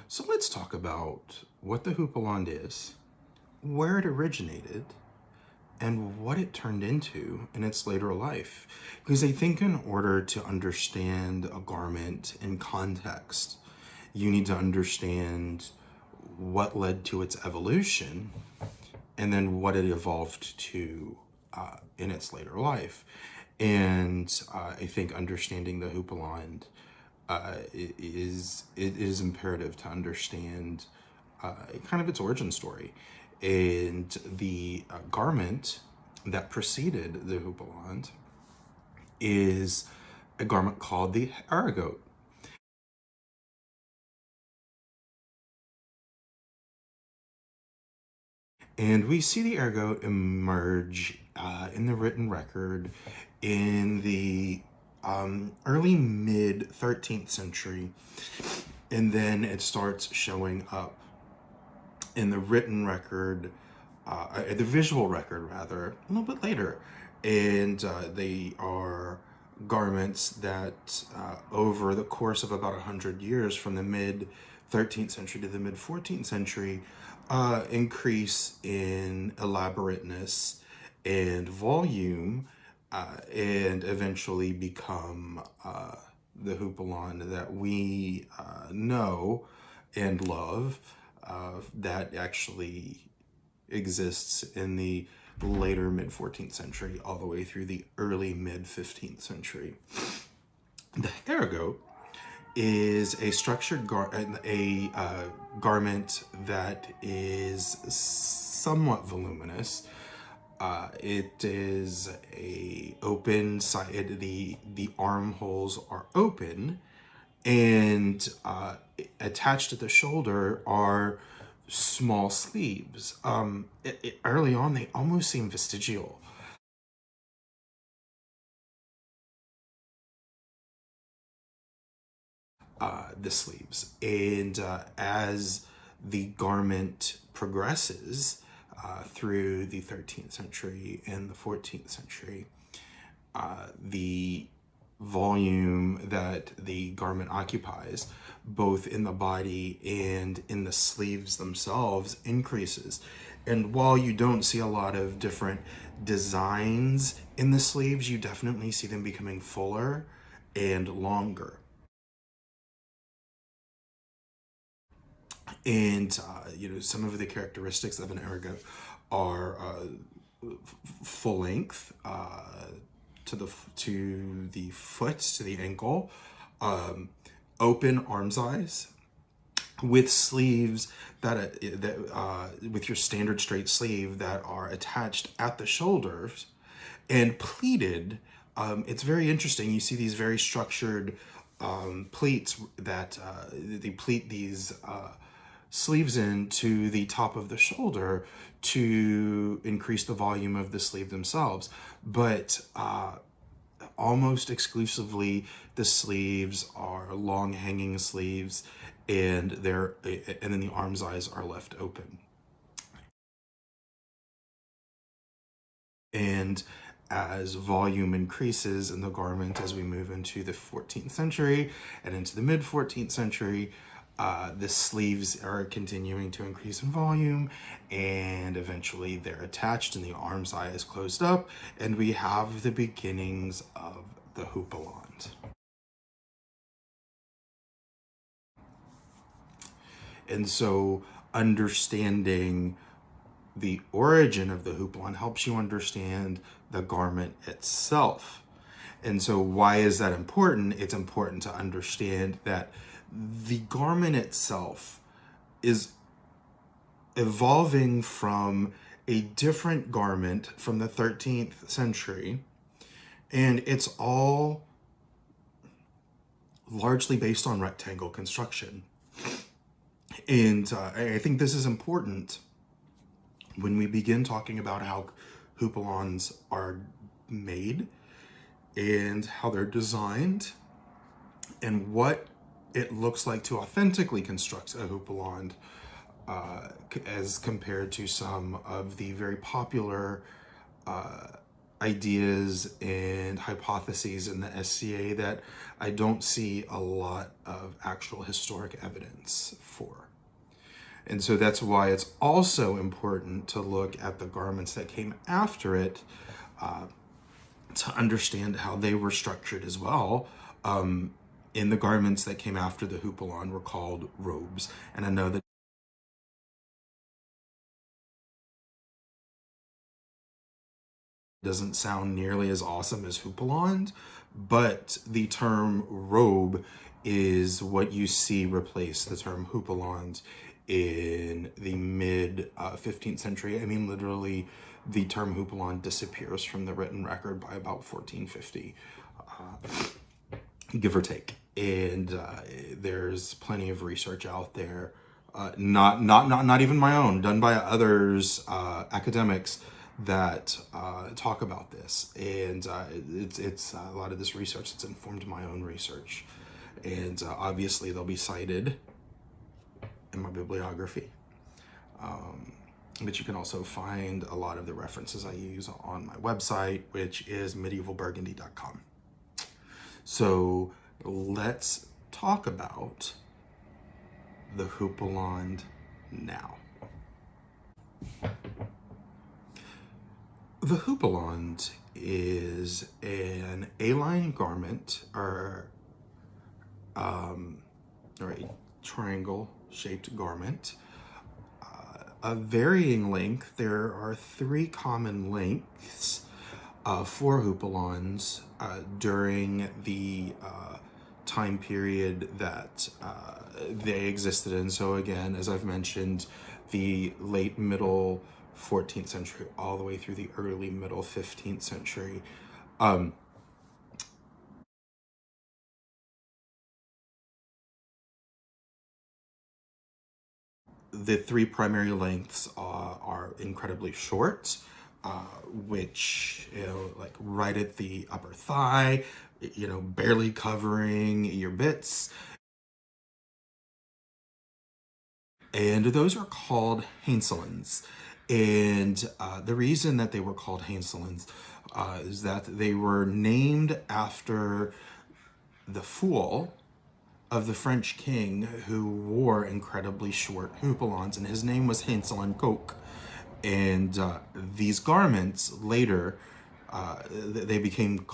So let's talk about what the Houppelande is, where it originated, and what it turned into in its later life. Because I think in order to understand a garment in context, you need to understand what led to its evolution and then what it evolved to in its later life. And I think understanding the Houppelande it is imperative to understand kind of its origin story. And the garment that preceded the Houppelande is a garment called the Aragote. And we see the Aragote emerge in the written record in the early mid 13th century. And then it starts showing up in the written record, the visual record rather, a little bit later. And they are garments that over the course of about 100 years, from the mid 13th century to the mid 14th century, increase in elaborateness and volume, and eventually become the Houppelande that we know and love, that actually exists in the later mid 14th century all the way through the early mid 15th century. The Aragote is a structured garment that is somewhat voluminous. It is a open side. The armholes are open, and attached at the shoulder are small sleeves. Early on, they almost seem vestigial. The sleeves, and as the garment progresses through the 13th century and the 14th century, the volume that the garment occupies, both in the body and in the sleeves themselves, increases. And while you don't see a lot of different designs in the sleeves, you definitely see them becoming fuller and longer. And some of the characteristics of an Aragote are full length to the foot, to the ankle, open armscye with sleeves with your standard straight sleeve that are attached at the shoulders and pleated. It's very interesting. You see these very structured pleats that they pleat these sleeves into the top of the shoulder to increase the volume of the sleeve themselves. But almost exclusively, the sleeves are long hanging sleeves, and then the armscye are left open. And as volume increases in the garment, as we move into the 14th century and into the mid 14th century, the sleeves are continuing to increase in volume, and eventually they're attached and the armscye is closed up, and we have the beginnings of the Houppelande. And so understanding the origin of the Houppelande helps you understand the garment itself. And so why is that important? It's important to understand that the garment itself is evolving from a different garment from the 13th century, and it's all largely based on rectangle construction. And I think this is important when we begin talking about how Houppelande are made and how they're designed and what it looks like to authentically construct a Houppelande, as compared to some of the very popular ideas and hypotheses in the SCA that I don't see a lot of actual historic evidence for. And so that's why it's also important to look at the garments that came after it, to understand how they were structured as well. In the garments that came after the houppelande were called robes. And I know that doesn't sound nearly as awesome as houppelande, but the term robe is what you see replace the term houppelande in the mid 15th century. I mean, literally, the term houppelande disappears from the written record by about 1450, give or take. And there's plenty of research out there, not even my own, done by others, academics, that talk about this. And it's a lot of this research that's informed my own research. And obviously they'll be cited in my bibliography. But you can also find a lot of the references I use on my website, which is medievalburgundy.com. So let's talk about the houppelande now. The houppelande is an A-line garment, or a triangle-shaped garment, of varying length. There are 3 common lengths for houppelandes during the time period that they existed in. So again, as I've mentioned, the late middle 14th century all the way through the early middle 15th century. The 3 primary lengths are incredibly short, which, like right at the upper thigh, barely covering your bits. And those are called Heinzelens. And the reason that they were called Heinzelens is that they were named after the fool of the French king who wore incredibly short houppelans, and his name was Heinzelin Coke. And these garments later, they became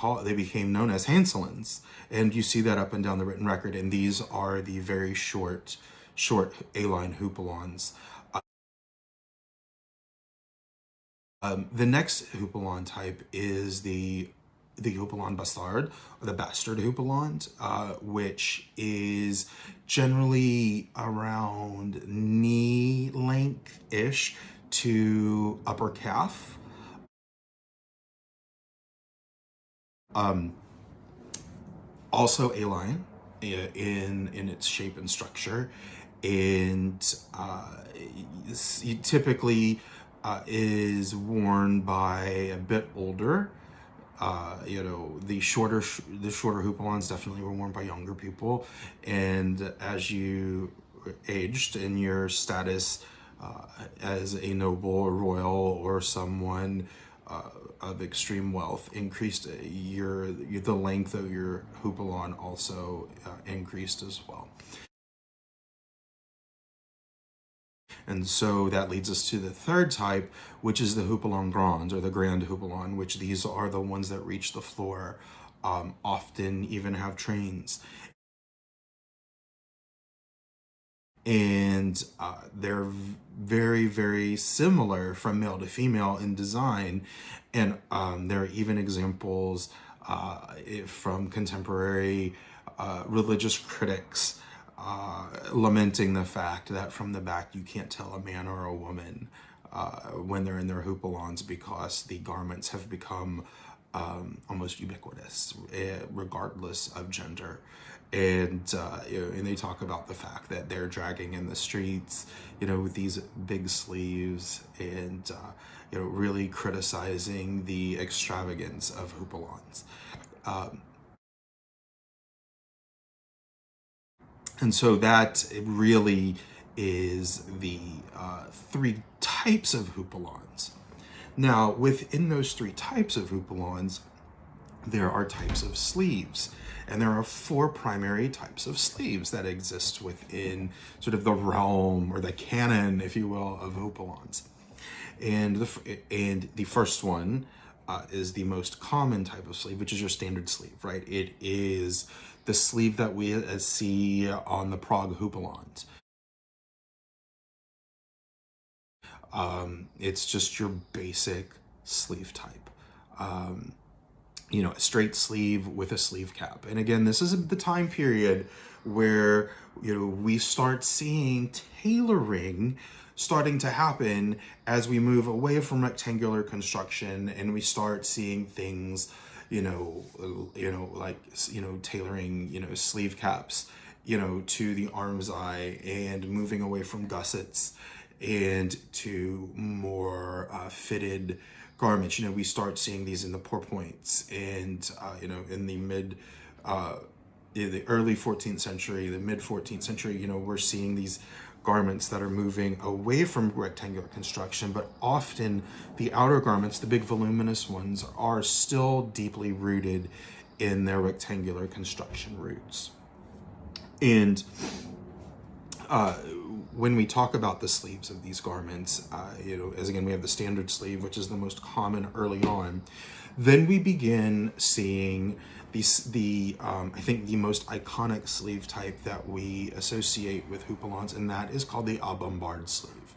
known as Hanselins, and you see that up and down the written record. And these are the very short A-line houppelans. The next houppelande type is the houppelande bastard, or the bastard houppelande, which is generally around knee length-ish to upper calf. Also A-line in its shape and structure, and typically is worn by a bit older. The shorter houppelans definitely were worn by younger people, and as you aged in your status as a noble or royal or someone of extreme wealth increased, the length of your houppelande also increased as well. And so that leads us to the third type, which is the houppelande grand, or the grand houppelande, which these are the ones that reach the floor, often even have trains. And they're very, very similar from male to female in design. And there are even examples from contemporary religious critics lamenting the fact that from the back you can't tell a man or a woman when they're in their houppelans, because the garments have become almost ubiquitous, regardless of gender. And and they talk about the fact that they're dragging in the streets, with these big sleeves, and really criticizing the extravagance of houppelans. And so that really is the 3 types of houppelans. Now, within those three types of houppelande, there are types of sleeves. And there are four primary types of sleeves that exist within sort of the realm or the canon, if you will, of houppelande. And the first one is the most common type of sleeve, which is your standard sleeve, right? It is the sleeve that we see on the Prague houppelande. It's just your basic sleeve type. A straight sleeve with a sleeve cap. And again, this is the time period where, we start seeing tailoring starting to happen as we move away from rectangular construction and we start seeing things, tailoring, sleeve caps, to the arm's eye and moving away from gussets and to more fitted garments. We start seeing these in the pourpoints and, in the early 14th century, the mid 14th century, we're seeing these garments that are moving away from rectangular construction, but often the outer garments, the big voluminous ones, are still deeply rooted in their rectangular construction roots. And when we talk about the sleeves of these garments, as again, we have the standard sleeve, which is the most common early on. Then we begin seeing I think the most iconic sleeve type that we associate with houppelande, and that is called the à sleeve.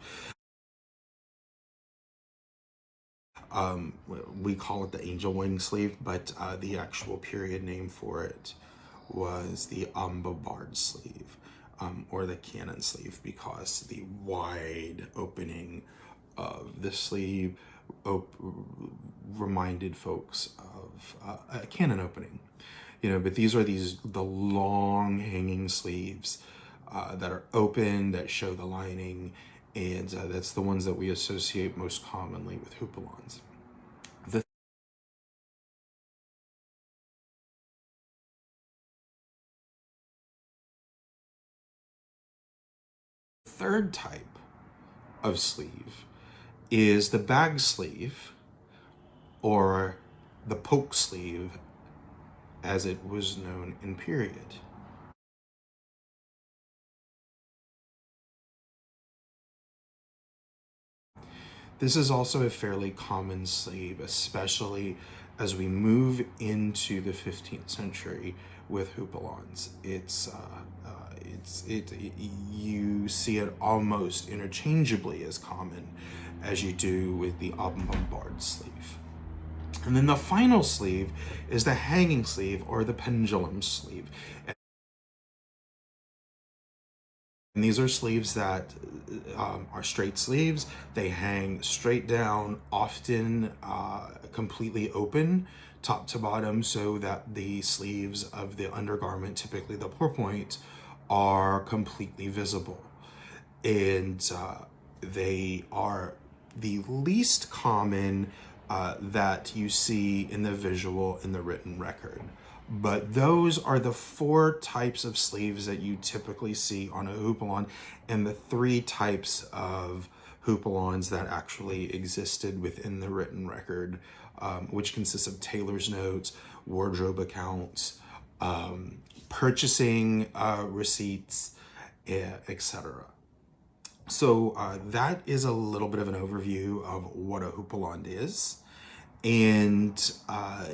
We call it the angel wing sleeve, but the actual period name for it was the bombard sleeve, or the cannon sleeve, because the wide opening of the sleeve reminded folks of a cannon opening. But these are the long hanging sleeves that are open, that show the lining, and that's the ones that we associate most commonly with houppelande. The third type of sleeve is the bag sleeve, or the poke sleeve, as it was known in period. This is also a fairly common sleeve, especially as we move into the 15th century with houppelande. You see it almost interchangeably as common as you do with the bombard sleeve. And then the final sleeve is the hanging sleeve, or the pendulum sleeve. And these are sleeves that are straight sleeves. They hang straight down, often completely open, top to bottom, so that the sleeves of the undergarment, typically the pourpoint, are completely visible. And they are the least common that you see in the visual in the written record. But those are the four types of sleeves that you typically see on a houppelande, and the three types of houppelande that actually existed within the written record, which consists of tailor's notes, wardrobe accounts, purchasing receipts, etc. So that is a little bit of an overview of what a houppelande is, and a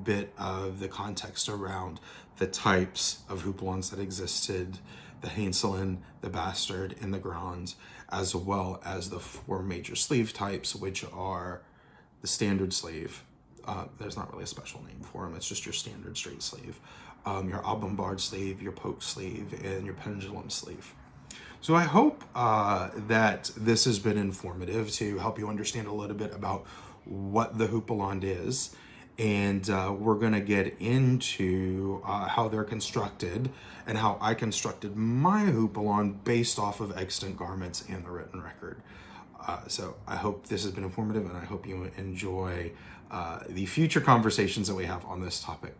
bit of the context around the types of houppelande that existed, the Heinzelin, the Bastard, and the Grand, as well as the four major sleeve types, which are the standard sleeve. There's not really a special name for them. It's just your standard straight sleeve, your bombard sleeve, your poke sleeve, and your pendulum sleeve. So I hope that this has been informative to help you understand a little bit about what the houppelande is. And we're going to get into how they're constructed and how I constructed my houppelande based off of extant garments and the written record. So I hope this has been informative, and I hope you enjoy the future conversations that we have on this topic.